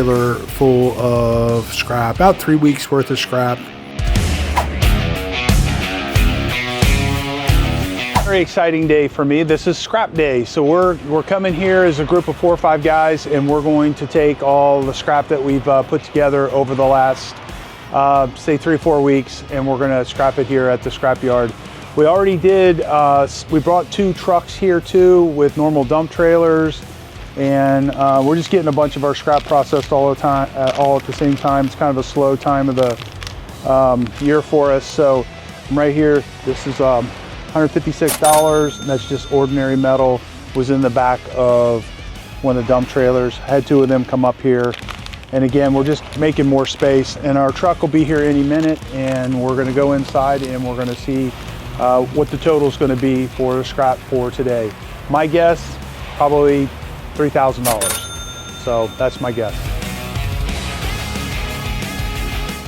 Trailer full of scrap, about 3 weeks worth of scrap. Very exciting day for me. This is scrap day. So we're coming here as a group of 4 or 5 guys, and we're going to take all the scrap that we've put together over the last, say 3 or 4 weeks, and we're gonna scrap it here at the scrapyard. We already did, we brought 2 trucks here too with normal dump trailers, and we're just getting a bunch of our scrap processed all the time, all at the same time. It's kind of a slow time of the year for us. So I'm right here, this is $156, and that's just ordinary metal. Was in the back of one of the dump trailers. I had 2 of them come up here. And again, we're just making more space, and our truck will be here any minute, and we're gonna go inside and we're gonna see what the total is gonna be for the scrap for today. My guess, probably $3,000. So that's my guess.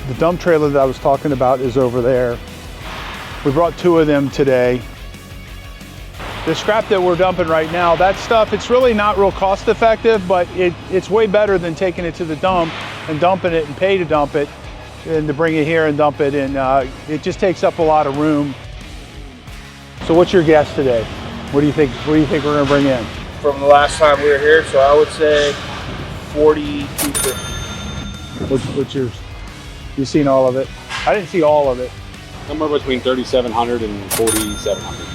The dump trailer that I was talking about is over there. We brought 2 of them today. The scrap that we're dumping right now, that stuff, it's really not real cost effective, but it's way better than taking it to the dump and dumping it and pay to dump it, and to bring it here and dump it, and it just takes up a lot of room. So what's your guess today? What do you think we're gonna bring in? From the last time we were here, so I would say 4250. What's yours? You've seen all of it? I didn't see all of it. Somewhere between 3,700 and 4,700.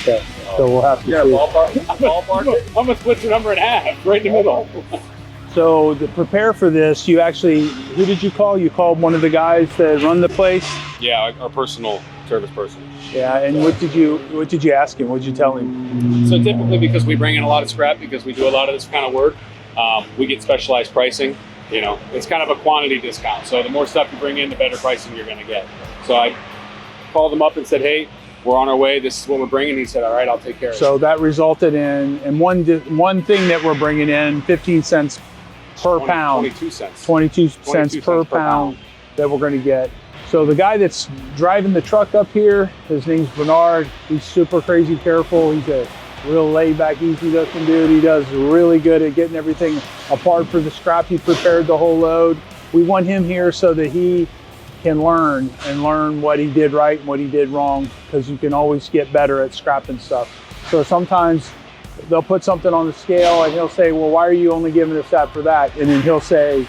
Okay, so we'll have to see. Ballpark. I'm gonna split your number in half, right in the middle. So to prepare for this, you actually, who did you call? You called one of the guys that run the place? Yeah, our personal service person. Yeah, and what did you ask him? What did you tell him? So typically, because we bring in a lot of scrap, because we do a lot of this kind of work, we get specialized pricing. You know, it's kind of a quantity discount. So the more stuff you bring in, the better pricing you're gonna get. So I called him up and said, hey, we're on our way. This is what we're bringing. He said, all right, I'll take care of it. So that resulted in one thing that we're bringing in, 15 cents per pound. 22 cents. 22 cents per pound that we're going to get. So the guy that's driving the truck up here, his name's Bernard. He's super crazy careful. He's a real laid back, easy looking dude. He does really good at getting everything apart for the scrap. He prepared the whole load. We want him here so that he can learn what he did right and what he did wrong, because you can always get better at scrapping stuff. So sometimes they'll put something on the scale and he'll say, well, why are you only giving us that for that? And then he'll say,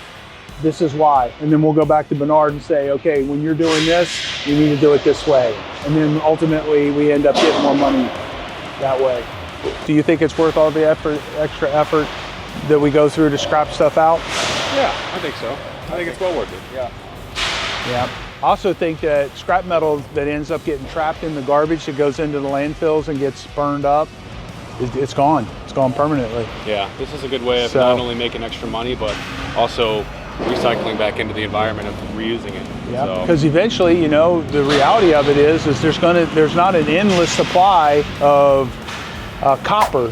this is why. And then we'll go back to Bernard and say, okay, when you're doing this, you need to do it this way. And then ultimately we end up getting more money that way. Do you think it's worth all the extra effort that we go through to scrap stuff out? Yeah, I think so. I think it's well worth it. Yeah. Yeah. I also think that scrap metal that ends up getting trapped in the garbage that goes into the landfills and gets burned up, it's gone. It's gone permanently. Yeah, this is a good way of not only making extra money, but also recycling back into the environment and reusing it. Yeah, because eventually, you know, the reality of it is there's not an endless supply of copper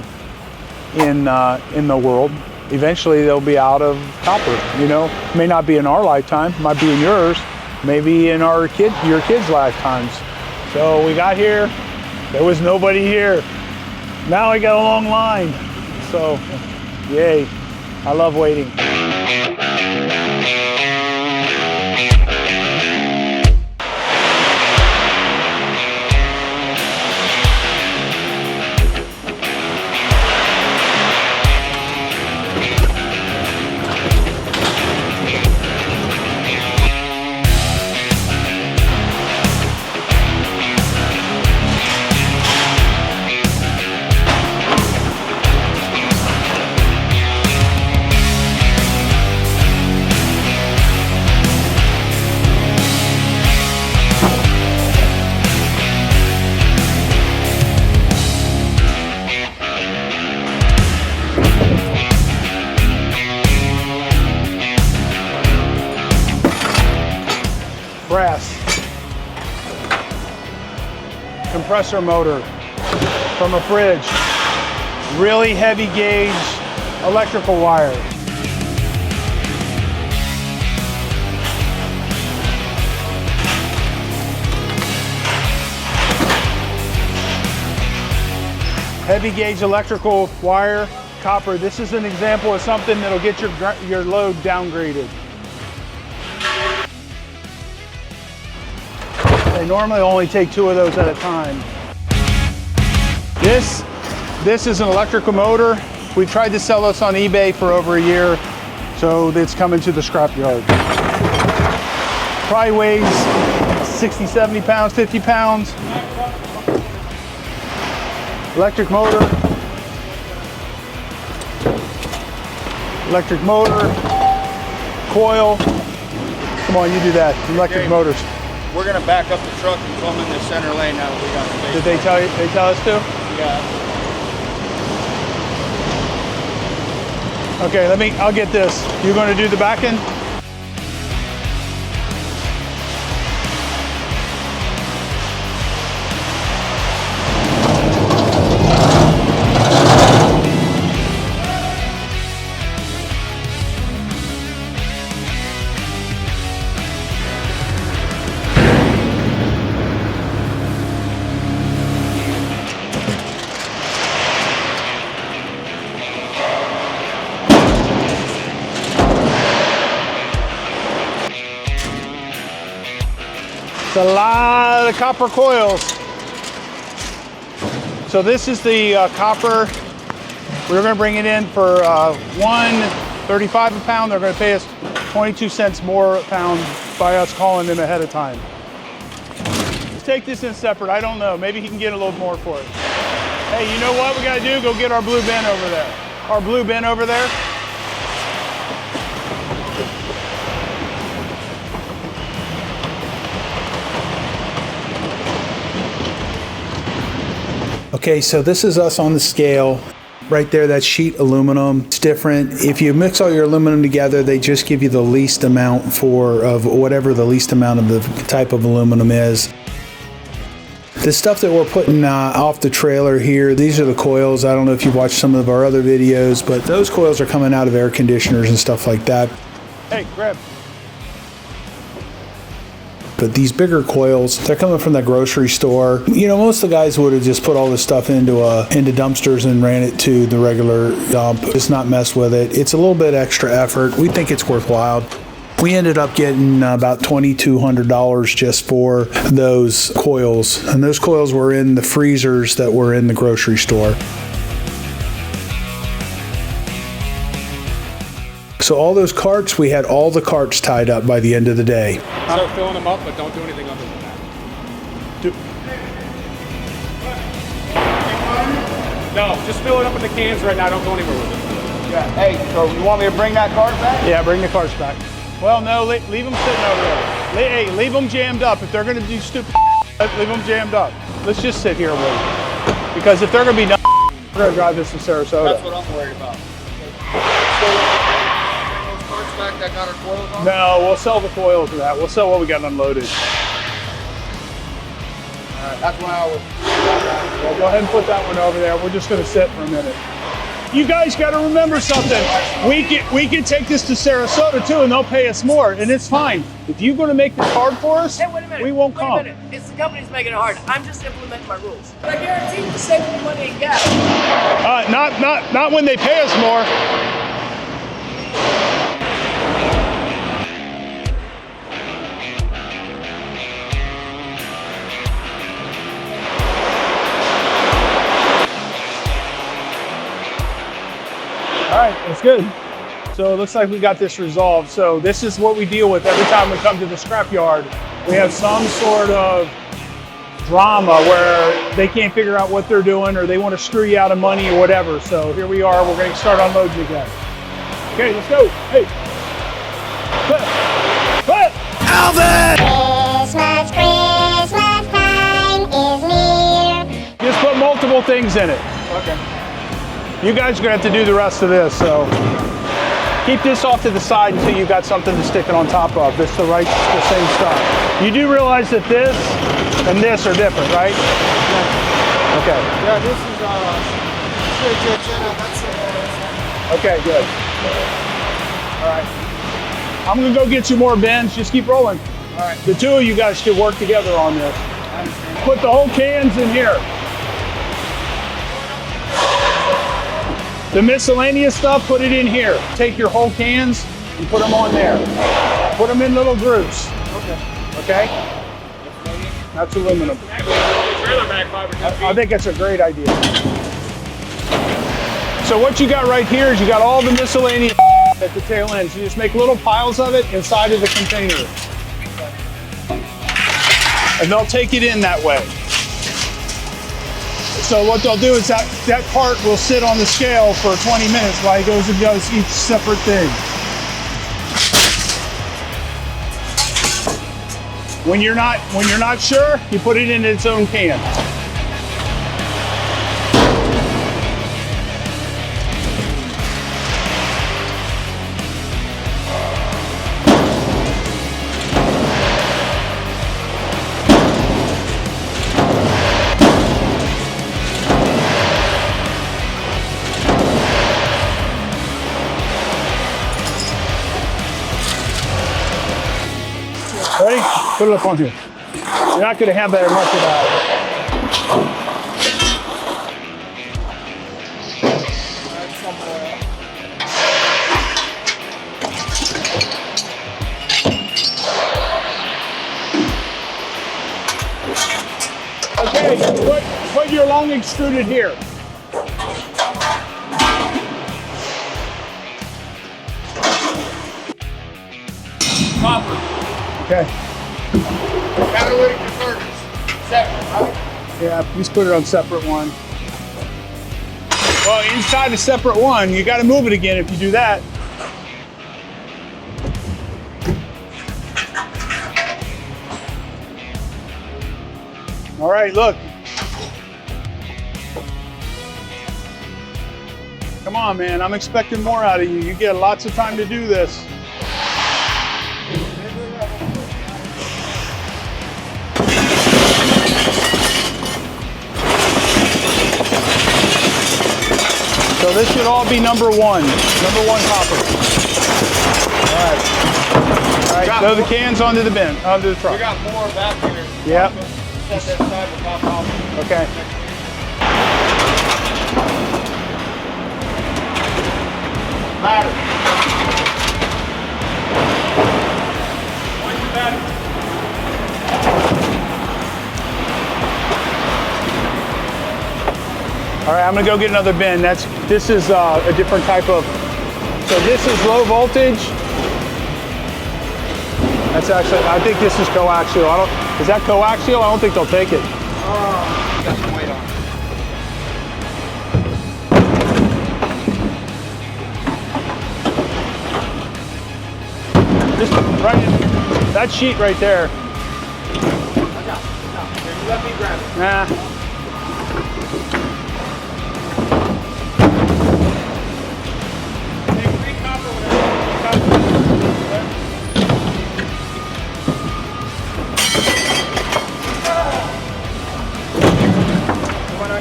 in the world. Eventually they'll be out of copper, you know. It may not be in our lifetime, might be in yours, maybe in your kids' lifetimes. So we got here, there was nobody here. Now we got a long line. So, yay, I love waiting. Brass, compressor motor from a fridge, really heavy gauge electrical wire. Heavy gauge electrical wire copper. This is an example of something that'll get your load downgraded. They normally only take 2 of those at a time. This is an electrical motor. We tried to sell this on eBay for over a year, so it's coming to the scrapyard. Probably weighs 60, 70 pounds, 50 pounds. Electric motor. Electric motor. Coil. Come on, you do that. Electric motors. We're gonna back up the truck and come in the center lane now that we got space. Did they tell you? They tell us to? Yeah. Okay, I'll get this. You're gonna do the back end? It's a lot of copper coils. So this is the copper. We're going to bring it in for $1.35 a pound. They're going to pay us 22 cents more a pound by us calling them ahead of time. Let's take this in separate. I don't know. Maybe he can get a little more for it. Hey, you know what we got to do? Go get our blue bin over there. Our blue bin over there. Okay, so this is us on the scale. Right there, that's sheet aluminum. It's different. If you mix all your aluminum together, they just give you the least amount of whatever the least amount of the type of aluminum is. The stuff that we're putting off the trailer here, these are the coils. I don't know if you've watched some of our other videos, but those coils are coming out of air conditioners and stuff like that. Hey, grab. But these bigger coils, they're coming from the grocery store. You know, most of the guys would have just put all this stuff into dumpsters and ran it to the regular dump. Just not mess with it. It's a little bit extra effort. We think it's worthwhile. We ended up getting about $2,200 just for those coils. And those coils were in the freezers that were in the grocery store. So all those carts, we had all the carts tied up by the end of the day. Start filling them up, but don't do anything other than that. No, just fill it up with the cans right now. Don't go anywhere with it. Yeah. Hey, so you want me to bring that cart back? Yeah, bring the carts back. Well, no, leave them sitting over there. Hey, leave them jammed up. If they're going to do stupid, leave them jammed up. Let's just sit here and wait. Because if they're going to be done, we're going to drive this to Sarasota. That's what I'm worried about. Back that got our coils on? No, we'll sell the coils to that. We'll sell what we got unloaded. All right, that's why I was. Well, go ahead and put that one over there. We're just going to sit for a minute. You guys got to remember something. We can take this to Sarasota too, and they'll pay us more, and it's fine. If you're going to make this hard for us, hey, wait a minute. we won't come. Wait a minute. It's the company's making it hard. I'm just implementing my rules. But I guarantee you, saving you money and gas. Not when they pay us more. All right, that's good. So it looks like we got this resolved. So this is what we deal with every time we come to the scrapyard. We have some sort of drama where they can't figure out what they're doing or they want to screw you out of money or whatever. So here we are, we're going to start unloading again. Okay, let's go. Hey. Put. Alvin! Christmas time is near. Just put multiple things in it. Okay. You guys are going to have to do the rest of this, so keep this off to the side until you got something to stick it on top of. It's the same stuff. You do realize that this and this are different, right? Yeah. Okay. Yeah, this is Okay, good. All right. I'm going to go get you more bins. Just keep rolling. all right. The two of you guys should work together on this. I understand. Put the whole cans in here. The miscellaneous stuff, put it in here. Take your whole cans and put them on there. Put them in little groups. Okay? That's aluminum. Trailer back 5 or 10 feet. I think that's a great idea. So what you got right here is you got all the miscellaneous at the tail end. So you just make little piles of it inside of the container. And they'll take it in that way. So what they'll do is that part will sit on the scale for 20 minutes while he goes and does each separate thing. When you're not sure, you put it in its own can. Ready? Put it up on here. You're not going to have that much of that. Okay, put your long extruded here. Copper. Okay. Catalytic converters. Separate, right? Yeah, just put it on separate one. Well, inside a separate one, you got to move it again if you do that. All right, look. Come on, man. I'm expecting more out of you. You get lots of time to do this. So this should all be number one copper. All right, throw the cans onto the bin, onto the truck. We got more back here. Yep. Set that side with top copper. Okay. Ladder. Where's the battery? All right, I'm gonna go get another bin. This is a different type of. So this is low voltage. That's actually, I think this is coaxial. Is that coaxial? I don't think they'll take it. Got some weight on it. Just right in that sheet right there. Here, you let me grab it. Nah. Take 3 copper, whatever.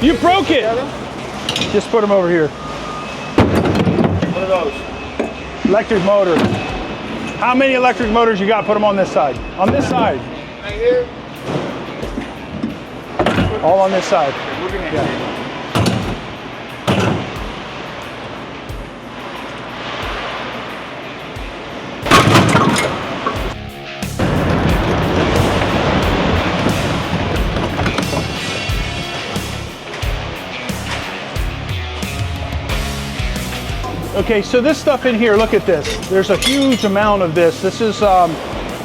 You broke it. Just put them over here. What are those? Electric motor. How many electric motors you got? Put them on this side. On this side. Right here. All on this side. Move your hand. Yeah. Okay, so this stuff in here, look at this. There's a huge amount of this. This is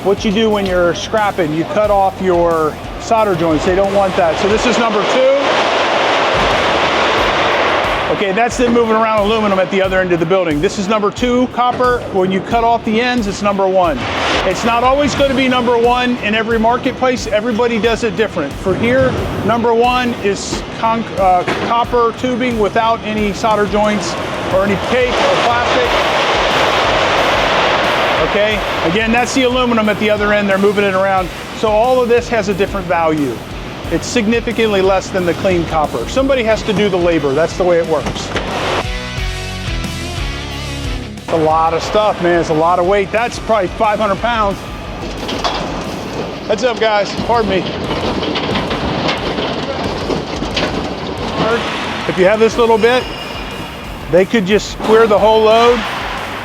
what you do when you're scrapping. You cut off your solder joints. They don't want that. So this is number 2. Okay, that's them moving around aluminum at the other end of the building. This is number 2 copper. When you cut off the ends, it's number 1. It's not always going to be number 1 in every marketplace. Everybody does it different. For here, number 1 is copper tubing without any solder joints or any tape or plastic. Okay, again, that's the aluminum at the other end. They're moving it around. So all of this has a different value. It's significantly less than the clean copper. Somebody has to do the labor. That's the way it works. It's a lot of stuff, man. It's a lot of weight. That's probably 500 pounds. Heads up, guys. Pardon me. If you have this little bit, They could just clear the whole load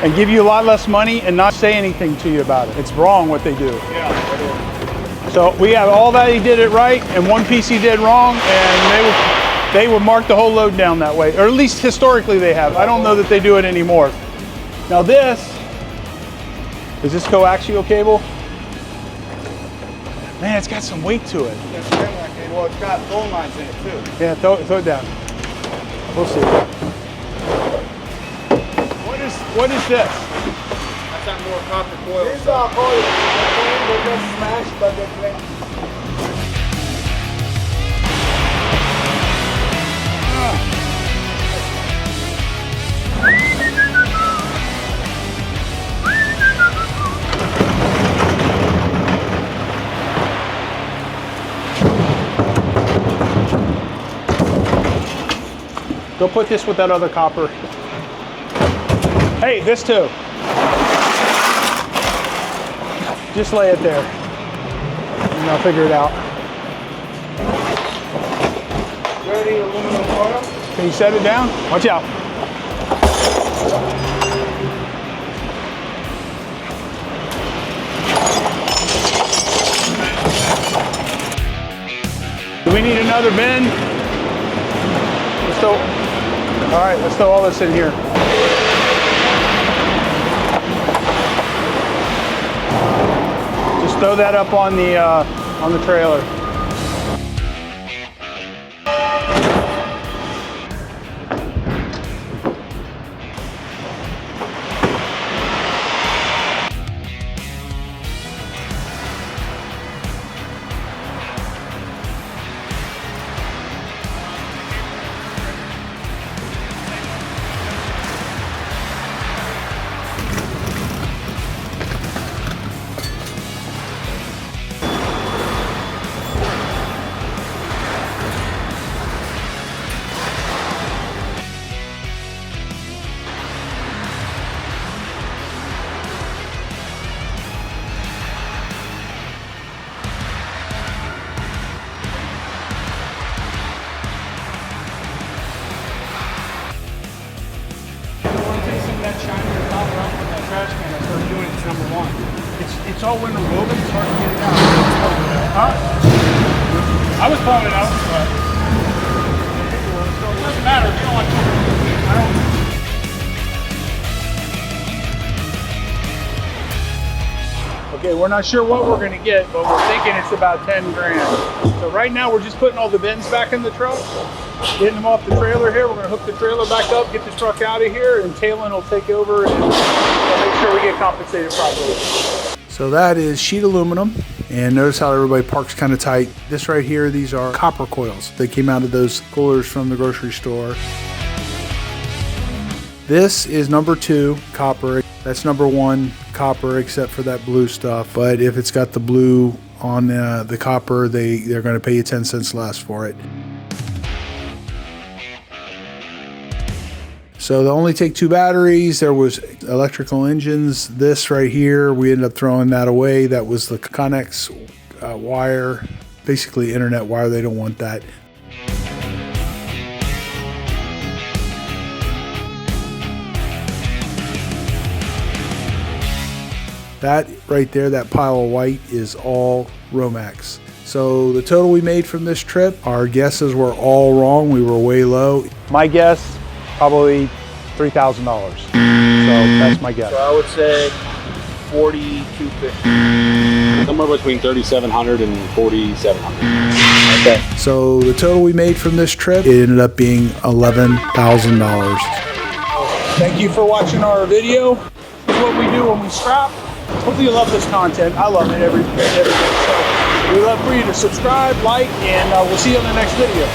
and give you a lot less money and not say anything to you about it. It's wrong what they do. Yeah, So we have all that he did it right and one piece he did wrong, and they would mark the whole load down that way, or at least historically they have. I don't know that they do it anymore. Now this, is this coaxial cable? Man, it's got some weight to it. well, it's got phone lines in it too. Yeah, throw it down. We'll see. What is this? That's that more copper coil. These are coils. They just smash, but they break. Go put this with that other copper. Hey, this too. Just lay it there, and I'll figure it out. Dirty aluminum foil. Can you set it down? Watch out. Do we need another bin? All right, let's throw all this in here. Just throw that up on the trailer. It's all winter woven, it's hard to get it out. Huh? I was pulling it out, but it doesn't matter if you don't like it. Okay, we're not sure what we're gonna get, but we're thinking it's about 10 grand. So right now we're just putting all the bins back in the truck, getting them off the trailer here. We're gonna hook the trailer back up, get the truck out of here, and Talon will take over and make sure we get compensated properly. So that is sheet aluminum, and notice how everybody parks kind of tight. This right here, these are copper coils. They came out of those coolers from the grocery store. This is number 2 copper. That's number 1 copper, except for that blue stuff. But if it's got the blue on the copper, they're going to pay you 10 cents less for it. So they only take 2 batteries. There was electrical engines. This right here, we ended up throwing that away. That was the Connex wire, basically internet wire. They don't want that. That right there, that pile of white is all Romex. So the total we made from this trip, our guesses were all wrong. We were way low. My guess, probably $3,000. So that's my guess. So I would say 4,250. Somewhere between 3,700 and 4,700. Okay. So the total we made from this trip, it ended up being $11,000. Thank you for watching our video. This is what we do when we scrap. Hopefully you love this content. I love it every day. So we love for you to subscribe, like, and we'll see you on the next video.